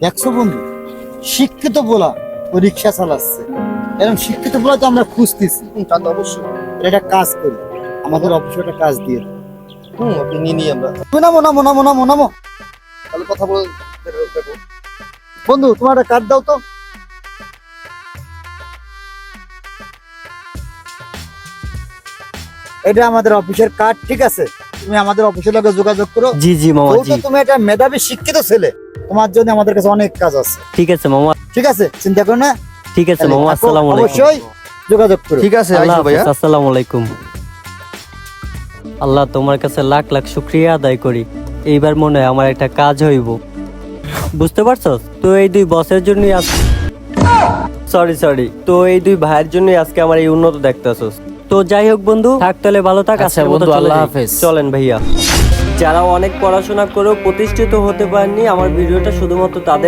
দেখছো বন্ধু, শিক্ষিত পোলা ও রিক্সা চালাচ্ছে। এরকম শিক্ষিত পোলা তো আমরা খুঁজতেছি। তা তো অবশ্যই। এটা কাজ করি, আমাদের অফিসে একটা কাজ দিয়ে দাও। ওকে নিয়ে নিই আমরা। তুমি নামো নামো নামো নামো নামো। তাহলে কথা বলে দেখো। বন্ধু তোমার একটা কার্ড দাও তো। এটা আমাদের অফিসের কার্ড, ঠিক আছে? তুমি আমাদের অফিসের লোকে যোগাযোগ করো। জি জি মামা, যেহেতু জি তুমি একটা মেধাবী শিক্ষিত ছেলে, তোমার জন্য আমাদের কাছে অনেক কাজ আছে। ঠিক আছে মামা, ঠিক আছে, চিন্তা করো না। ঠিক আছে মামা। আসসালামু আলাইকুম। অবশ্যই যোগাযোগ করো। ঠিক আছে, আল্লাহ আইসো ভাইয়া। হাফেজ, আসসালামু আলাইকুম। আল্লাহ, তোমার কাছে লাখ লাখ শুকরিয়া আদায় করি। এইবার মনে হয় আমার একটা কাজ হইব। বুঝতে পারছো তো? এই দুই বসের জন্যই সরি তো এই দুই ভাইয়ের জন্যই আজকে আমার এই উন্নত দেখতেছস। তো যাই হোক বন্ধু, থাক তাহলে, ভালো থাক। আচ্ছা আজকের মতো বন্ধু, চলে আল্লাহ যাই। হাফেজ। চলেন ভাইয়া। যারা অনেক পড়াশোনা করেও প্রতিষ্ঠিত হতে পারেননি, আমার ভিডিওটা শুধুমাত্র তাদের